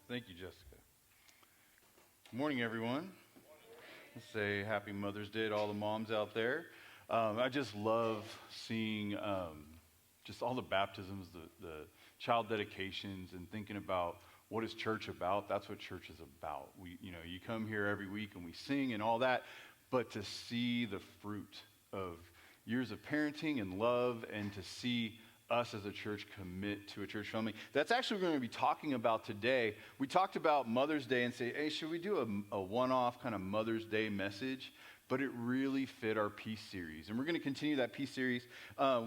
Thank you, Jessica. Good morning, everyone. Let's say happy Mother's Day to all the moms out there. I just love seeing just all the baptisms, the child dedications, and thinking about what is church about. That's what church is about. You come here every week and we sing and all that, but to see the fruit of years of parenting and love, and to see us as a church commit to a church family. That's actually what we're going to be talking about today. We talked about Mother's Day and say, hey, should we do a one-off kind of Mother's Day message? But it really fit our peace series. And we're going to continue that peace series.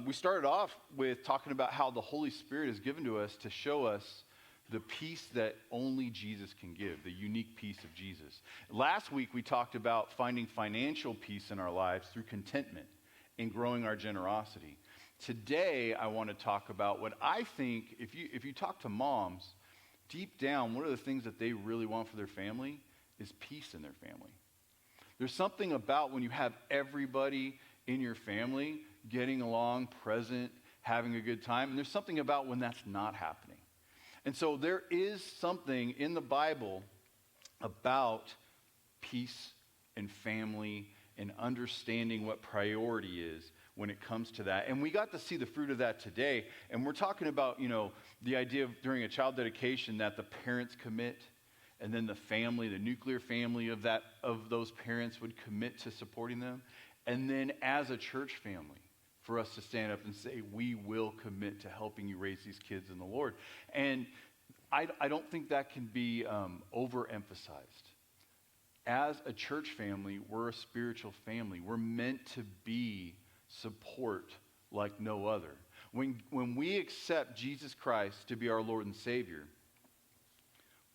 We started off with talking about how the Holy Spirit is given to us to show us the peace that only Jesus can give, the unique peace of Jesus. Last week, we talked about finding financial peace in our lives through contentment and growing our generosity. Today, I want to talk about what I think, if you talk to moms, deep down, one of the things that they really want for their family is peace in their family. There's something about when you have everybody in your family getting along, present, having a good time, and there's something about when that's not happening. And so there is something in the Bible about peace and family and understanding what priority is when it comes to that. And we got to see the fruit of that today. And we're talking about, the idea of during a child dedication that the parents commit, and then the family, the nuclear family of those parents would commit to supporting them. And then as a church family, for us to stand up and say, we will commit to helping you raise these kids in the Lord. And I don't think that can be overemphasized. As a church family, we're a spiritual family. We're meant to be support like no other. When we accept Jesus Christ to be our Lord and Savior,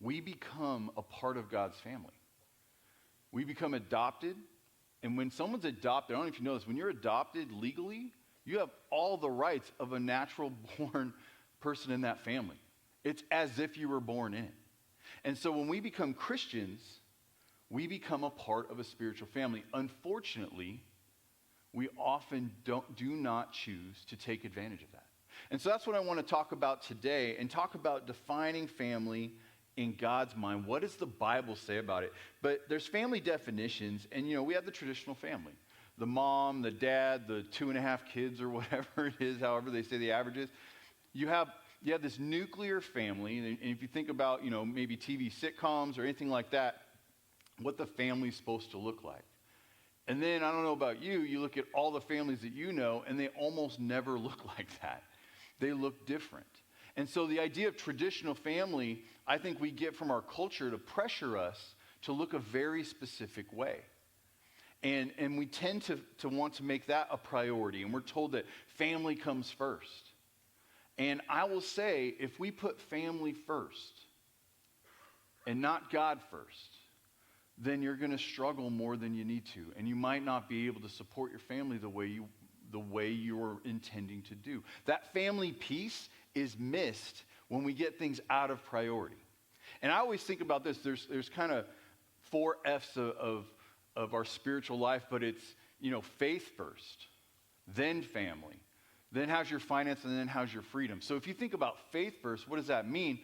we become a part of God's family. We become adopted. And when someone's adopted, I don't know if you know this, when you're adopted legally, you have all the rights of a natural born person in that family. It's as if you were born in. And so when we become Christians, we become a part of a spiritual family. Unfortunately, we often do not choose to take advantage of that. And so that's what I want to talk about today, and talk about defining family in God's mind. What does the Bible say about it? But there's family definitions, and we have the traditional family. The mom, the dad, the 2.5 kids, or whatever it is, however they say the average is. You have this nuclear family, and if you think about, maybe TV sitcoms or anything like that, what the family's supposed to look like. And then, I don't know about you, you look at all the families that you know, and they almost never look like that. They look different. And so the idea of traditional family, I think we get from our culture to pressure us to look a very specific way. And we tend to want to make that a priority. And we're told that family comes first. And I will say, if we put family first and not God first, then you're going to struggle more than you need to. And you might not be able to support your family the way you're intending to do. That family piece is missed when we get things out of priority. And I always think about this. There's kind of 4 F's of our spiritual life, but it's, faith first, then family, then how's your finance, and then how's your freedom. So if you think about faith first, what does that mean?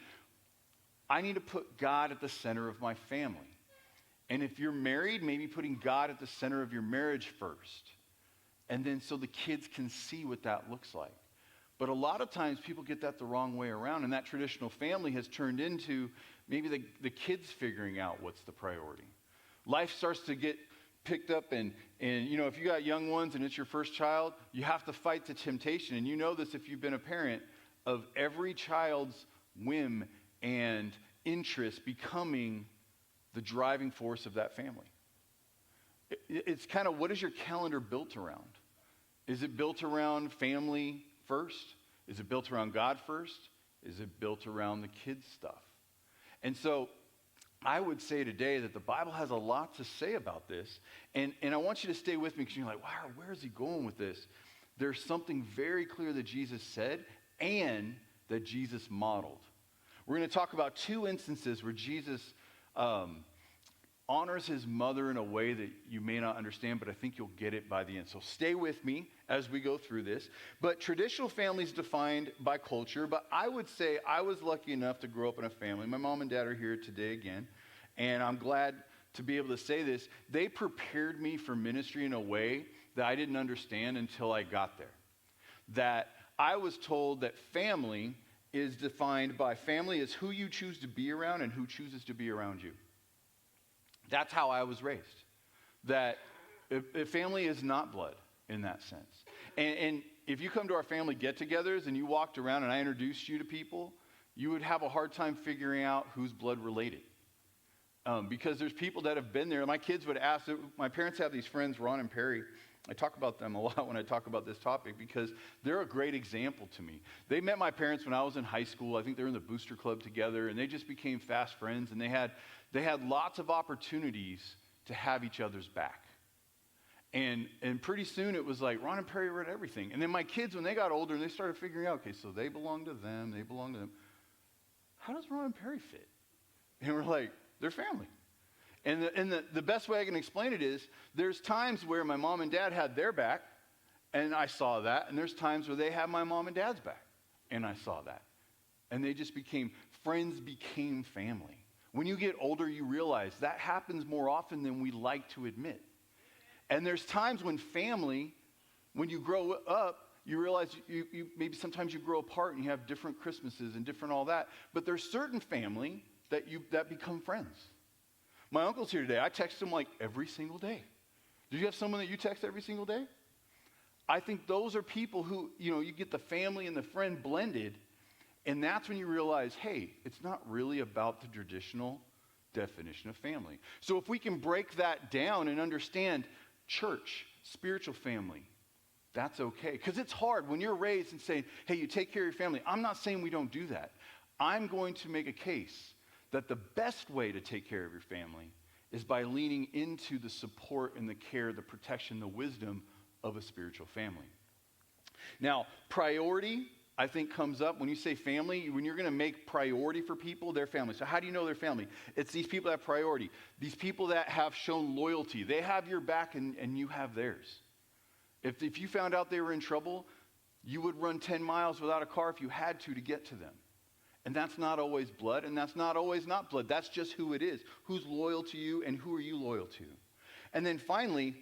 I need to put God at the center of my family. And if you're married, maybe putting God at the center of your marriage first. And then so the kids can see what that looks like. But a lot of times people get that the wrong way around, and that traditional family has turned into maybe the kids figuring out what's the priority. Life starts to get picked up, and if you got young ones and it's your first child, you have to fight the temptation. And you know this if you've been a parent, of every child's whim and interest becoming the driving force of that family. It's kind of, what is your calendar built around? Is it built around family first? Is it built around God first? Is it built around the kids' stuff? And so I would say today that the Bible has a lot to say about this. And I want you to stay with me, because you're like, wow, where is he going with this? There's something very clear that Jesus said and that Jesus modeled. We're going to talk about 2 instances where Jesus honors his mother in a way that you may not understand, but I think you'll get it by the end. So stay with me as we go through this. But traditional family is defined by culture, but I would say I was lucky enough to grow up in a family. My mom and dad are here today again, and I'm glad to be able to say this. They prepared me for ministry in a way that I didn't understand until I got there. That I was told that family is defined by family as who you choose to be around and who chooses to be around you. That's how I was raised. That if family is not blood in that sense. And if you come to our family get-togethers and you walked around and I introduced you to people, you would have a hard time figuring out who's blood related. Because there's people that have been there. My kids would ask, my parents have these friends, Ron and Perry. I talk about them a lot when I talk about this topic because they're a great example to me. They met my parents when I was in high school. I think they were in the Booster Club together, and they just became fast friends, and they had lots of opportunities to have each other's back. And pretty soon it was like Ron and Perry were at everything. And then my kids, when they got older, and they started figuring out, okay, so they belong to them, they belong to them. How does Ron and Perry fit? And we're like, they're family. And the best way I can explain it is there's times where my mom and dad had their back, and I saw that. And there's times where they had my mom and dad's back, and I saw that. And they just friends became family. When you get older, you realize that happens more often than we like to admit. And there's times when family, when you grow up, you realize you maybe sometimes you grow apart and you have different Christmases and different all that. But there's certain family that become friends. My uncle's here today. I text him like every single day. Do you have someone that you text every single day? I think those are people who, you get the family and the friend blended, and that's when you realize, hey, it's not really about the traditional definition of family. So if we can break that down and understand church, spiritual family, that's okay. Because it's hard when you're raised and saying, hey, you take care of your family. I'm not saying we don't do that. I'm going to make a case that the best way to take care of your family is by leaning into the support and the care, the protection, the wisdom of a spiritual family. Now, priority, I think, comes up when you say family. When you're going to make priority for people, their family. So how do you know they're family? It's these people that have priority. These people that have shown loyalty. They have your back and you have theirs. If you found out they were in trouble, you would run 10 miles without a car if you had to get to them. And that's not always blood, and that's not always not blood. That's just who it is. Who's loyal to you, and who are you loyal to? And then finally,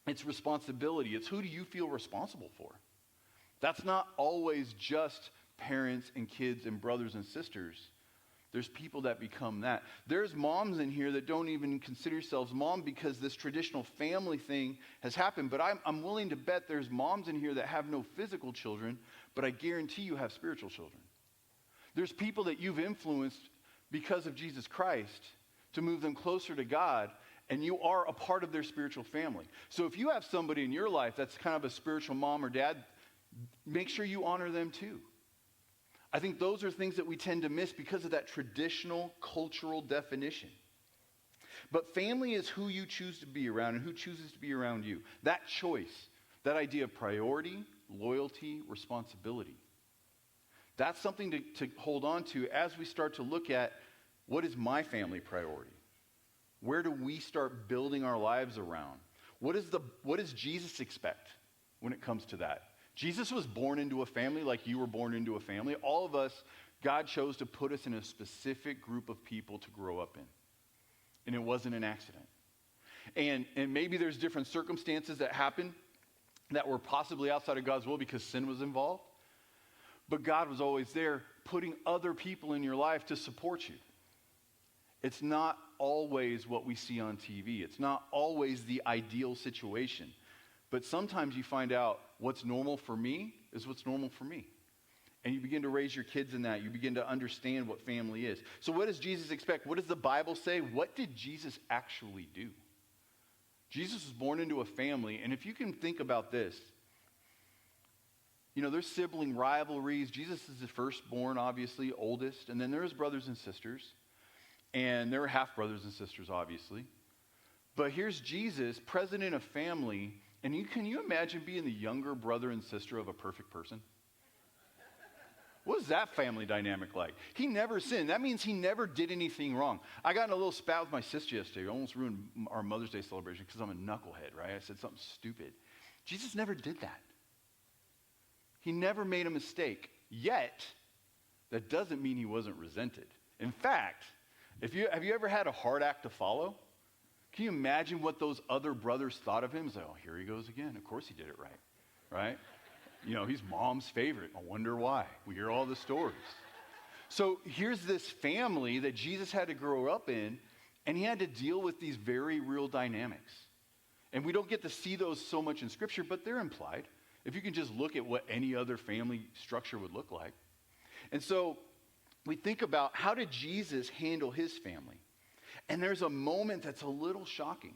it's responsibility. It's who do you feel responsible for? That's not always just parents and kids and brothers and sisters. There's people that become that. There's moms in here that don't even consider yourselves mom because this traditional family thing has happened. But I'm willing to bet there's moms in here that have no physical children, but I guarantee you have spiritual children. There's people that you've influenced because of Jesus Christ to move them closer to God, and you are a part of their spiritual family. So if you have somebody in your life that's kind of a spiritual mom or dad, make sure you honor them too. I think those are things that we tend to miss because of that traditional cultural definition. But family is who you choose to be around and who chooses to be around you. That choice, that idea of priority, loyalty, responsibility. That's something to hold on to as we start to look at what is my family priority? Where do we start building our lives around? What does Jesus expect when it comes to that? Jesus was born into a family like you were born into a family. All of us, God chose to put us in a specific group of people to grow up in. And it wasn't an accident. And maybe there's different circumstances that happen that were possibly outside of God's will because sin was involved. But God was always there putting other people in your life to support you. It's not always what we see on TV. It's not always the ideal situation. But sometimes you find out what's normal for me is what's normal for me. And you begin to raise your kids in that. You begin to understand what family is. So what does Jesus expect? What does the Bible say? What did Jesus actually do? Jesus was born into a family. And if you can think about this, there's sibling rivalries. Jesus is the firstborn, obviously, oldest. And then there's brothers and sisters. And there are half brothers and sisters, obviously. But here's Jesus, president of family. And can you imagine being the younger brother and sister of a perfect person? What was that family dynamic like? He never sinned. That means he never did anything wrong. I got in a little spat with my sister yesterday. I almost ruined our Mother's Day celebration because I'm a knucklehead, right? I said something stupid. Jesus never did that. He never made a mistake. Yet, that doesn't mean he wasn't resented. In fact, have you ever had a hard act to follow? Can you imagine what those other brothers thought of him? It's like, oh, here he goes again. Of course he did it right, right? You know, he's mom's favorite. I wonder why. We hear all the stories. So here's this family that Jesus had to grow up in, and he had to deal with these very real dynamics. And we don't get to see those so much in Scripture, but they're implied. If you can just look at what any other family structure would look like. And so we think about, how did Jesus handle his family? And there's a moment that's a little shocking.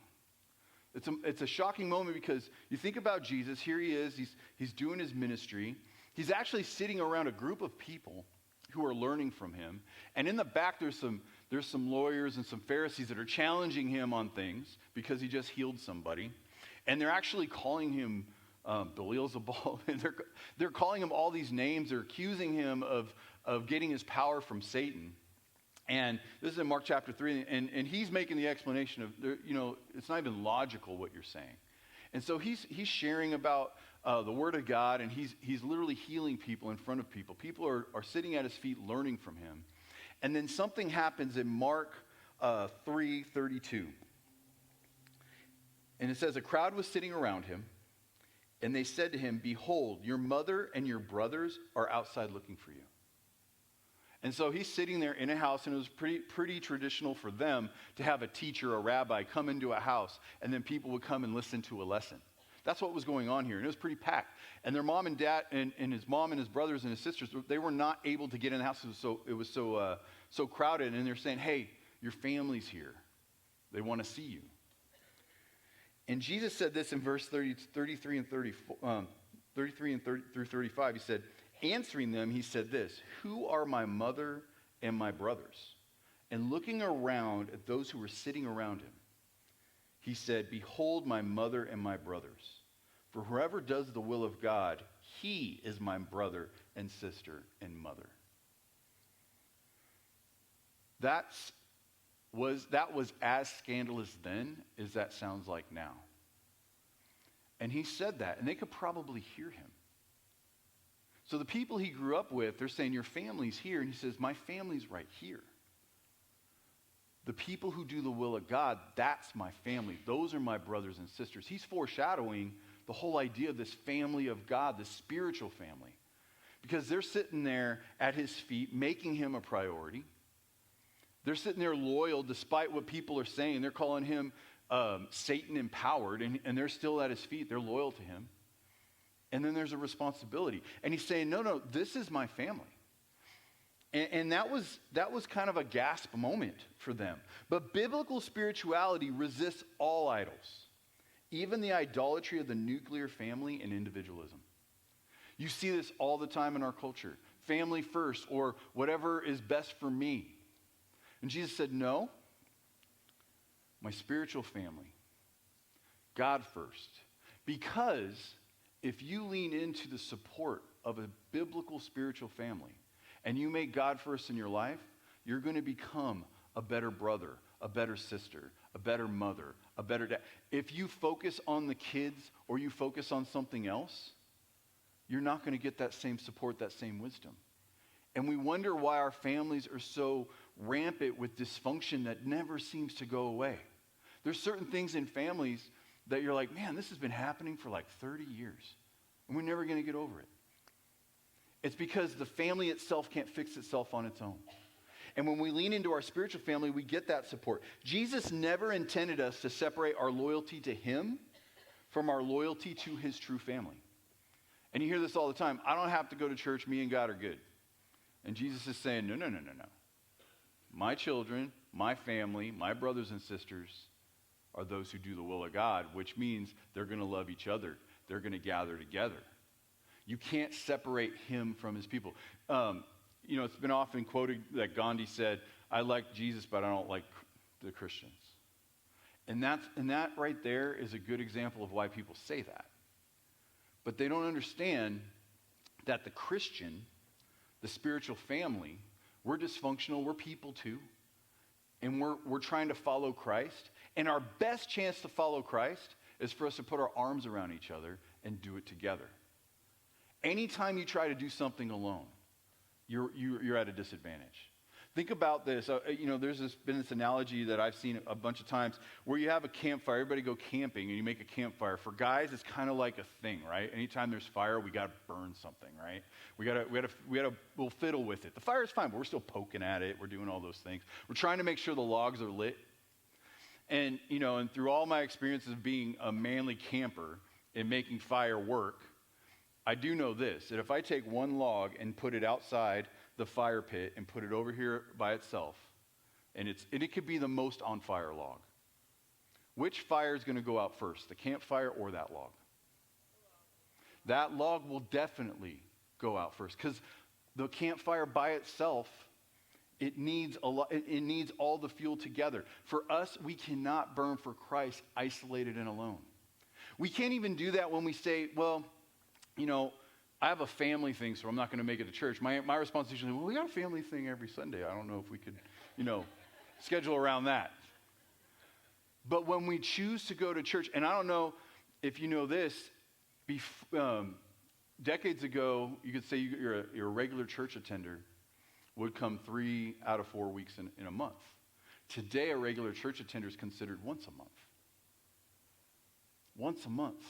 It's a shocking moment because you think about Jesus. Here he is. He's doing his ministry. He's actually sitting around a group of people who are learning from him. And in the back, there's some lawyers and some Pharisees that are challenging him on things because he just healed somebody. And they're actually calling him Beelzebul. And they're calling him all these names. They're accusing him of getting his power from Satan. And this is in Mark chapter 3, and he's making the explanation of, it's not even logical what you're saying. And so he's sharing about the Word of God, and he's literally healing people in front of people. People are sitting at his feet learning from him. And then something happens in Mark 3:32. And it says, a crowd was sitting around him, and they said to him, behold, your mother and your brothers are outside looking for you. And so he's sitting there in a house, and it was pretty traditional for them to have a teacher, a rabbi, come into a house, and then people would come and listen to a lesson. That's what was going on here, and it was pretty packed. And their mom and dad, and his mom and his brothers and his sisters, they were not able to get in the house. It was so crowded, and they're saying, hey, your family's here. They want to see you. And Jesus said this in verse 33 and 34, 33 and 30 through 35. He said, answering them, he said this, who are my mother and my brothers? And looking around at those who were sitting around him, he said, behold my mother and my brothers. For whoever does the will of God, he is my brother and sister and mother. That was as scandalous then as that sounds like now. And he said that, and they could probably hear him. So the people he grew up with, they're saying, your family's here. And he says, my family's right here. The people who do the will of God, that's my family. Those are my brothers and sisters. He's foreshadowing the whole idea of this family of God, this spiritual family. Because they're sitting there at his feet, making him a priority. They're sitting there loyal despite what people are saying. They're calling him Satan empowered, and they're still at his feet. They're loyal to him. And then there's a responsibility. And he's saying, no, this is my family. And that was kind of a gasp moment for them. But biblical spirituality resists all idols, even the idolatry of the nuclear family and individualism. You see this all the time in our culture. Family first, or whatever is best for me. And Jesus said, no, my spiritual family, God first. Because if you lean into the support of a biblical spiritual family and you make God first in your life, you're going to become a better brother, a better sister, a better mother, a better dad. If you focus on the kids or you focus on something else, you're not going to get that same support, that same wisdom. And we wonder why our families are so rampant with dysfunction that never seems to go away. There's certain things in families that you're like, man, this has been happening for like 30 years, and we're never going to get over it. It's because the family itself can't fix itself on its own. And when we lean into our spiritual family, we get that support. Jesus never intended us to separate our loyalty to him from our loyalty to his true family. And you hear this all the time. I don't have to go to church. Me and God are good. And Jesus is saying, no. My children, my family, my brothers and sisters are those who do the will of God, which means they're going to love each other. They're going to gather together. You can't separate him from his people. It's been often quoted that Gandhi said, I like Jesus, but I don't like the Christians. And that right there is a good example of why people say that. But they don't understand that the Christian the spiritual family, we're dysfunctional, we're people too. And we're trying to follow Christ. And our best chance to follow Christ is for us to put our arms around each other and do it together. Anytime you try to do something alone, you're at a disadvantage. Think about this. There's been this analogy that I've seen a bunch of times where you have a campfire. Everybody go camping and you make a campfire. For guys, it's kind of like a thing, right? Anytime there's fire, we got to burn something, right? We'll fiddle with it. The fire's fine, but we're still poking at it. We're doing all those things. We're trying to make sure the logs are lit. And through all my experiences of being a manly camper and making fire work, I do know this, that if I take one log and put it outside the fire pit and put it over here by itself, and it could be the most on fire log, which fire is going to go out first, the campfire or that log? That log will definitely go out first, because the campfire by itself, it needs all the fuel together. For us, we cannot burn for Christ isolated and alone. We can't even do that when we say, well, I have a family thing, so I'm not going to make it to church. My response is usually, well, we got a family thing every Sunday. I don't know if we could, schedule around that. But when we choose to go to church, and I don't know if you know this, decades ago, you could say you're a regular church attender would come 3 out of 4 weeks in a month. Today, a regular church attender is considered once a month. Once a month.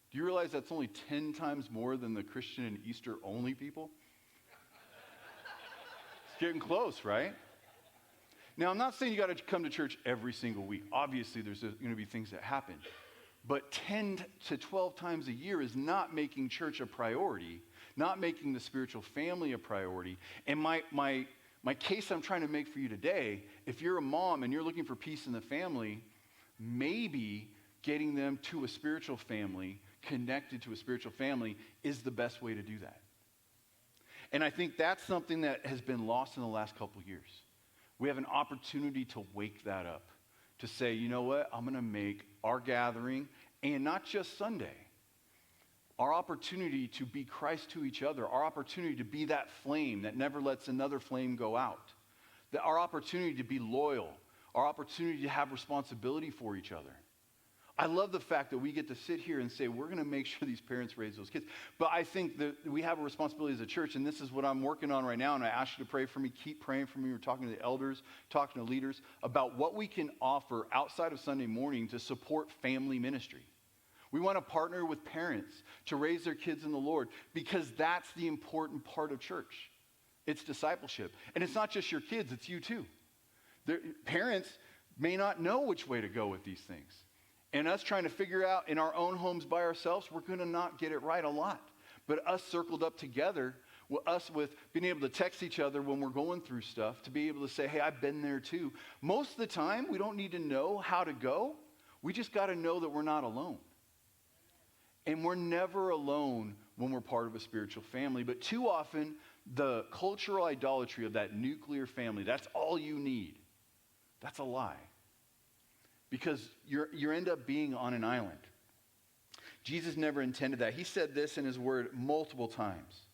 Do you realize that's only 10 times more than the Christian and Easter only people? It's getting close, right? Now, I'm not saying you got to come to church every single week. Obviously, there's going to be things that happen. But 10 to 12 times a year is not making church a priority, not making the spiritual family a priority. And my case I'm trying to make for you today, if you're a mom and you're looking for peace in the family, maybe getting them to a spiritual family, connected to a spiritual family, is the best way to do that. And I think that's something that has been lost in the last couple of years. We have an opportunity to wake that up, to say, you know what, I'm going to make our gathering, and not just Sunday, our opportunity to be Christ to each other, our opportunity to be that flame that never lets another flame go out, our opportunity to be loyal, our opportunity to have responsibility for each other. I love the fact that we get to sit here and say, we're going to make sure these parents raise those kids. But I think that we have a responsibility as a church, and this is what I'm working on right now, and I ask you to pray for me. Keep praying for me. We're talking to the elders, talking to leaders about what we can offer outside of Sunday morning to support family ministry. We want to partner with parents to raise their kids in the Lord, because that's the important part of church. It's discipleship. And it's not just your kids, it's you too. Parents may not know which way to go with these things. And us trying to figure out in our own homes by ourselves, we're going to not get it right a lot. But us circled up together, with being able to text each other when we're going through stuff, to be able to say, hey, I've been there too. Most of the time, we don't need to know how to go. We just got to know that we're not alone. And we're never alone when we're part of a spiritual family. But too often, the cultural idolatry of that nuclear family, that's all you need. That's a lie. Because you end up being on an island. Jesus never intended that. He said this in his word multiple times.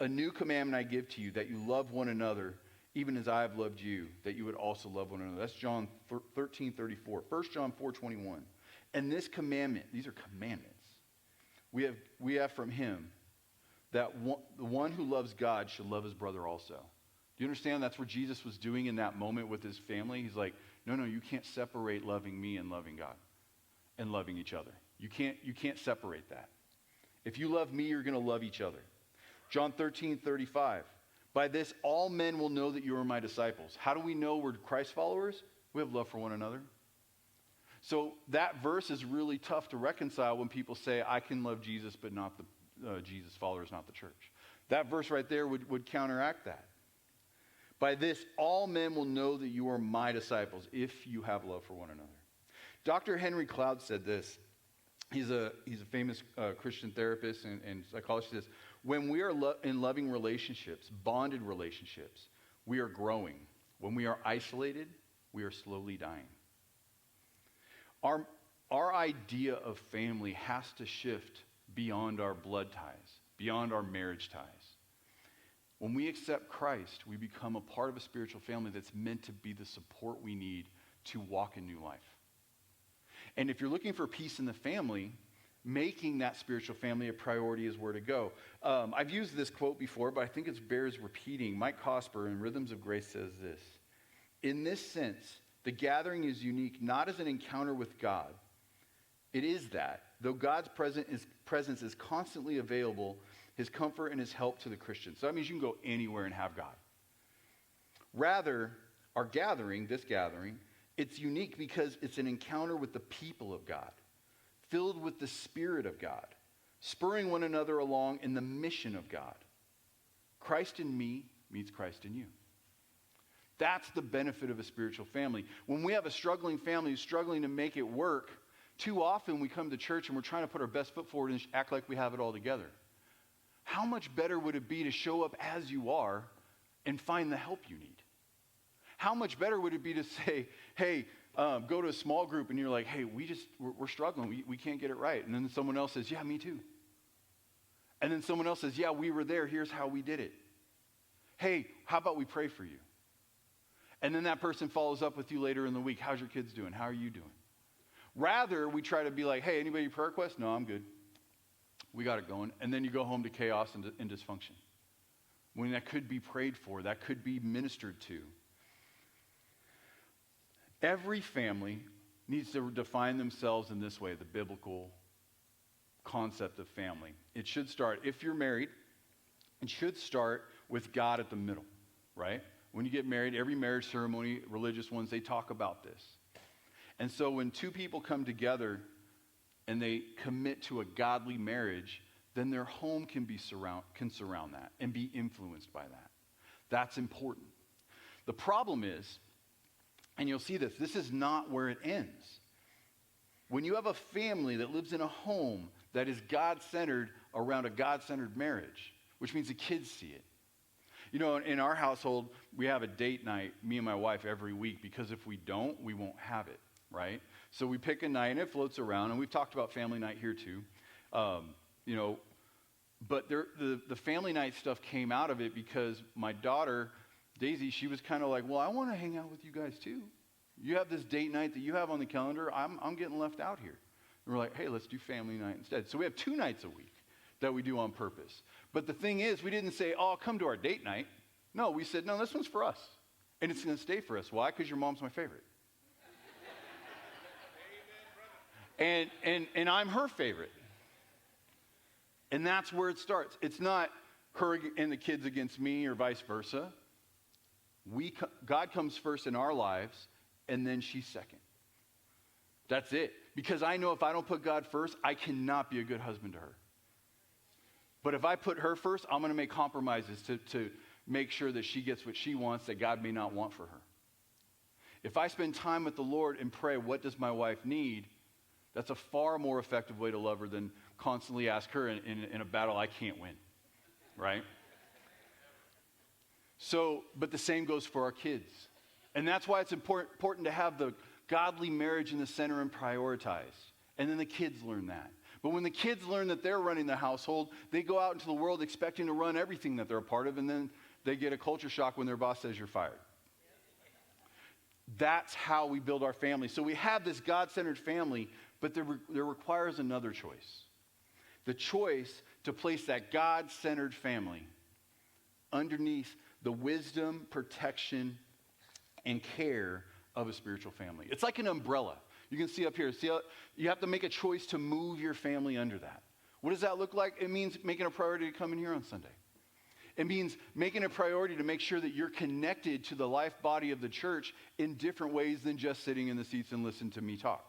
A new commandment I give to you, that you love one another, even as I have loved you, that you would also love one another. That's John 13:34. 1 John 4:21. And this commandment, these are commandments, we have from him, that the one who loves God should love his brother also. Do you understand that's what Jesus was doing in that moment with his family? He's like, no, you can't separate loving me and loving God and loving each other. You can't separate that. If you love me, you're going to love each other. John 13:35. By this, all men will know that you are my disciples. How do we know we're Christ followers? We have love for one another. So that verse is really tough to reconcile when people say, I can love Jesus, but not the Jesus followers, not the church. That verse right there would counteract that. By this, all men will know that you are my disciples, if you have love for one another. Dr. Henry Cloud said this. He's a famous Christian therapist and psychologist. He says, when we are in loving relationships, bonded relationships, we are growing. When we are isolated, we are slowly dying. Our idea of family has to shift beyond our blood ties, beyond our marriage ties. When we accept Christ, we become a part of a spiritual family that's meant to be the support we need to walk in new life. And if you're looking for peace in the family, making that spiritual family a priority is where to go. I've used this quote before, but I think it bears repeating. Mike Cosper in Rhythms of Grace says this: in this sense, the gathering is unique not as an encounter with God. It is that, though God's presence is constantly available, his comfort and his help to the Christian. So that means you can go anywhere and have God. Rather, our gathering, this gathering, it's unique because it's an encounter with the people of God, filled with the Spirit of God, spurring one another along in the mission of God. Christ in me meets Christ in you. That's the benefit of a spiritual family. When we have a struggling family who's struggling to make it work, too often we come to church and we're trying to put our best foot forward and act like we have it all together. How much better would it be to show up as you are and find the help you need? How much better would it be to say, hey, go to a small group and you're like, hey, we're struggling. We can't get it right. And then someone else says, yeah, me too. And then someone else says, yeah, we were there. Here's how we did it. Hey, how about we pray for you? And then that person follows up with you later in the week. How's your kids doing? How are you doing? Rather, we try to be like, hey, anybody prayer request? No, I'm good. We got it going. And then you go home to chaos and dysfunction. When that could be prayed for, that could be ministered to. Every family needs to define themselves in this way, the biblical concept of family. It should start, if you're married, it should start with God at the middle, right? When you get married, every marriage ceremony, religious ones, they talk about this. And so when two people come together and they commit to a godly marriage, then their home can surround that and be influenced by that. That's important. The problem is, and you'll see this is not where it ends. When you have a family that lives in a home that is God-centered around a God-centered marriage, which means the kids see it. You know, in our household, we have a date night, me and my wife, every week, because if we don't, we won't have it, right? So we pick a night, and it floats around, and we've talked about family night here too. But the family night stuff came out of it because my daughter, Daisy, she was kind of like, well, I want to hang out with you guys too. You have this date night that you have on the calendar. I'm getting left out here. And we're like, hey, let's do family night instead. So we have 2 nights a week that we do on purpose. But the thing is, we didn't say, oh, come to our date night. No, we said, no, this one's for us. And it's going to stay for us. Why? Because your mom's my favorite. And I'm her favorite. And that's where it starts. It's not her and the kids against me or vice versa. God comes first in our lives, and then she's second. That's it. Because I know if I don't put God first, I cannot be a good husband to her. But if I put her first, I'm going to make compromises to make sure that she gets what she wants that God may not want for her. If I spend time with the Lord and pray, what does my wife need? That's a far more effective way to love her than constantly ask her in a battle I can't win, right? So, but the same goes for our kids. And that's why it's important to have the godly marriage in the center and prioritized. And then the kids learn that. But when the kids learn that they're running the household, they go out into the world expecting to run everything that they're a part of, and then they get a culture shock when their boss says you're fired. That's how we build our family. So we have this God-centered family, but there requires another choice. The choice to place that God-centered family underneath the wisdom, protection, and care of a spiritual family. It's like an umbrella. You can see up here. See how you have to make a choice to move your family under that. What does that look like? It means making a priority to come in here on Sunday. It means making a priority to make sure that you're connected to the life body of the church in different ways than just sitting in the seats and listening to me talk.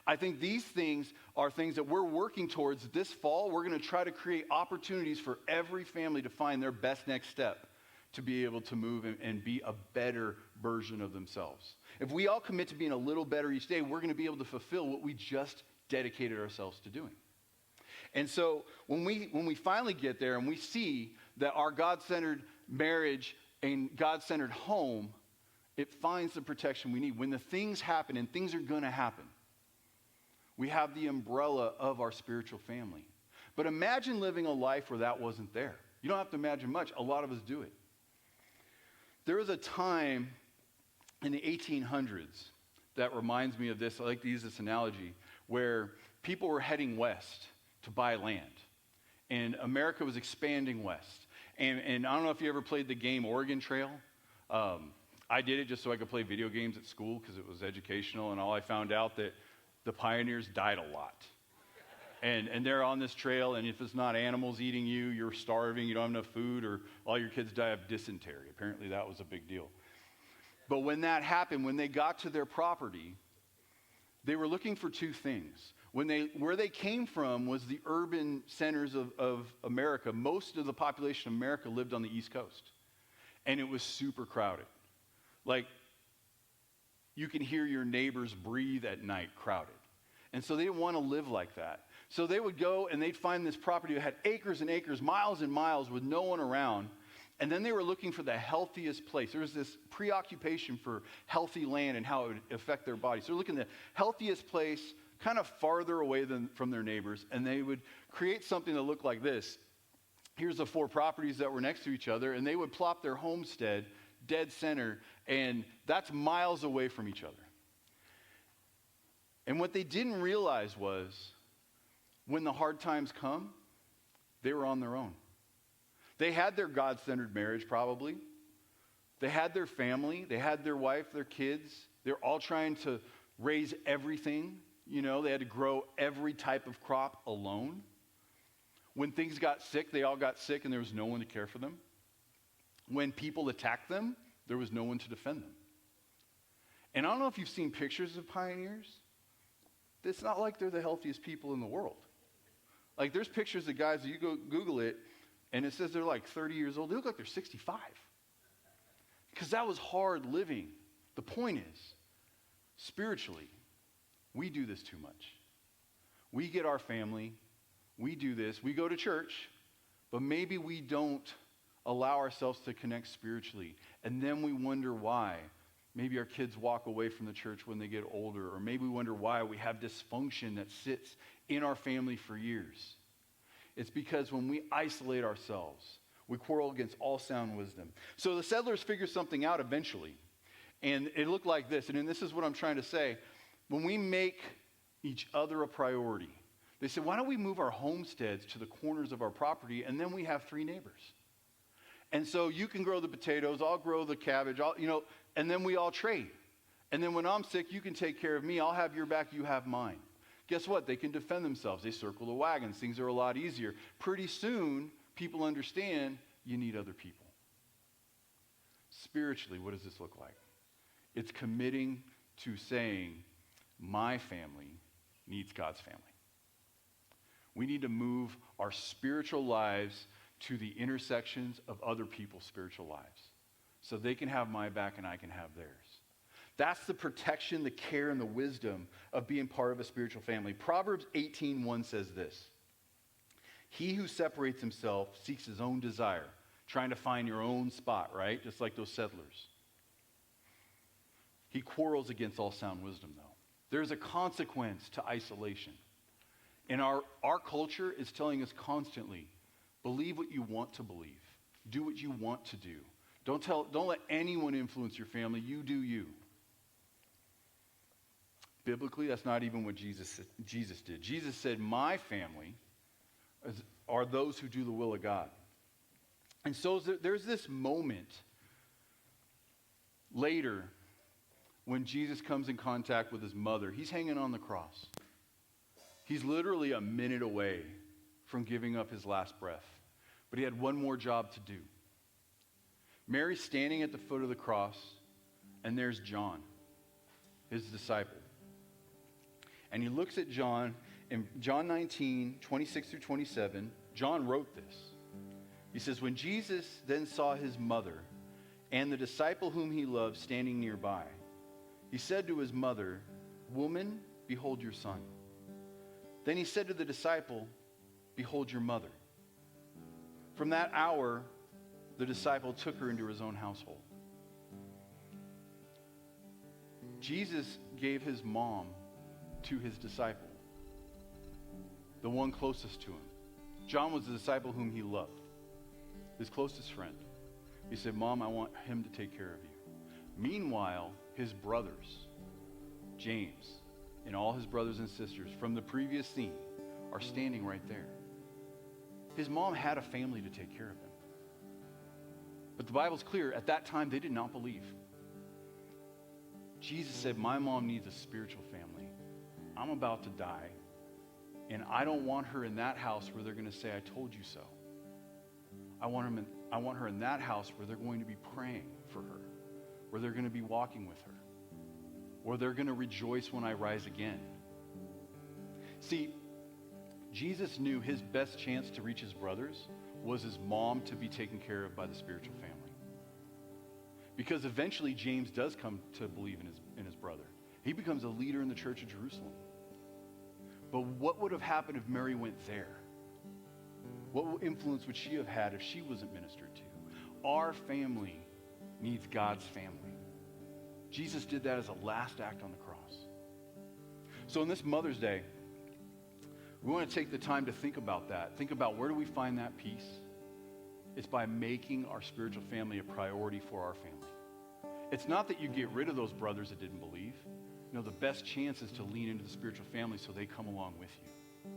I think these things are things that we're working towards this fall. We're going to try to create opportunities for every family to find their best next step to be able to move and be a better version of themselves. If we all commit to being a little better each day, we're going to be able to fulfill what we just dedicated ourselves to doing. And so when we finally get there and we see that our God-centered marriage and God-centered home, it finds the protection we need. When the things happen, and things are going to happen, we have the umbrella of our spiritual family. But imagine living a life where that wasn't there. You don't have to imagine much. A lot of us do it. There was a time in the 1800s that reminds me of this. I like to use this analogy, where people were heading west to buy land. And America was expanding west. And I don't know if you ever played the game Oregon Trail. I did it just so I could play video games at school because it was educational, and all I found out that the pioneers died a lot. And they're on this trail, and if it's not animals eating you, you're starving, you don't have enough food, or all your kids die of dysentery. Apparently that was a big deal. But when that happened, when they got to their property, they were looking for two things. Where they came from was the urban centers of America. Most of the population of America lived on the East Coast. And it was super crowded. Like, you can hear your neighbors breathe at night crowded. And so they didn't want to live like that. So they would go and they'd find this property that had acres and acres, miles and miles with no one around. And then they were looking for the healthiest place. There was this preoccupation for healthy land and how it would affect their body. So they're looking at the healthiest place, kind of farther away from their neighbors, and they would create something that looked like this. Here's the 4 properties that were next to each other, and they would plop their homestead dead center, and that's miles away from each other. And what they didn't realize was, when the hard times come, they were on their own. They had their God-centered marriage, probably. They had their family. They had their wife, their kids. They're all trying to raise everything. You know, they had to grow every type of crop alone. When things got sick, they all got sick, and there was no one to care for them. When people attacked them, there was no one to defend them. And I don't know if you've seen pictures of pioneers. It's not like they're the healthiest people in the world. Like, there's pictures of guys, you go Google it, and it says they're like 30 years old. They look like they're 65. Because that was hard living. The point is, spiritually, we do this too much. We get our family, we do this, we go to church, but maybe we don't allow ourselves to connect spiritually. And then we wonder why. Maybe our kids walk away from the church when they get older, or maybe we wonder why we have dysfunction that sits in our family for years. It's because when we isolate ourselves, we quarrel against all sound wisdom. So the settlers figured something out eventually, and it looked like this, and this is what I'm trying to say. When we make each other a priority, they said, why don't we move our homesteads to the corners of our property, and then we have 3 neighbors. And so you can grow the potatoes, I'll grow the cabbage, and then we all trade. And then when I'm sick, you can take care of me. I'll have your back, you have mine. Guess what? They can defend themselves. They circle the wagons. Things are a lot easier. Pretty soon, people understand you need other people. Spiritually, what does this look like? It's committing to saying, my family needs God's family. We need to move our spiritual lives to the intersections of other people's spiritual lives, so they can have my back and I can have theirs. That's the protection, the care, and the wisdom of being part of a spiritual family. Proverbs 18:1 says this: he who separates himself seeks his own desire, trying to find your own spot, right? Just like those settlers. He quarrels against all sound wisdom, though. There's a consequence to isolation. And our culture is telling us constantly, believe what you want to believe. Do what you want to do. Don't let anyone influence your family. You do you. Biblically, that's not even what Jesus did. Jesus said, my family are those who do the will of God. And so there's this moment later when Jesus comes in contact with his mother. He's hanging on the cross. He's literally a minute away from giving up his last breath. But he had one more job to do. Mary's standing at the foot of the cross, and there's John, his disciple. And he looks at John, in John 19, 26 through 27, John wrote this. He says, when Jesus then saw his mother and the disciple whom he loved standing nearby, he said to his mother, woman, behold your son. Then he said to the disciple, behold your mother. From that hour, the disciple took her into his own household. Jesus gave his mom to his disciple, the one closest to him. John was the disciple whom he loved. his closest friend. He said, Mom, I want him to take care of you. Meanwhile, his brothers, James, and all his brothers and sisters from the previous scene are standing right there. His mom had a family to take care of him. But the Bible's clear, at that time they did not believe. Jesus said, my mom needs a spiritual family. I'm about to die, and I don't want her in that house where they're going to say, I told you so. I want her in that house where they're going to be praying for her, where they're going to be walking with her, where they're going to rejoice when I rise again. See, Jesus knew his best chance to reach his brothers was his mom to be taken care of by the spiritual family. Because eventually James does come to believe in his brother. He becomes a leader in the church of Jerusalem. But what would have happened if Mary went there? What influence would she have had if she wasn't ministered to? Our family needs God's family. Jesus did that as a last act on the cross. So on this Mother's Day, we want to take the time to think about that. Think about, where do we find that peace? It's by making our spiritual family a priority for our family. It's not that you get rid of those brothers that didn't believe. No, the best chance is to lean into the spiritual family so they come along with you.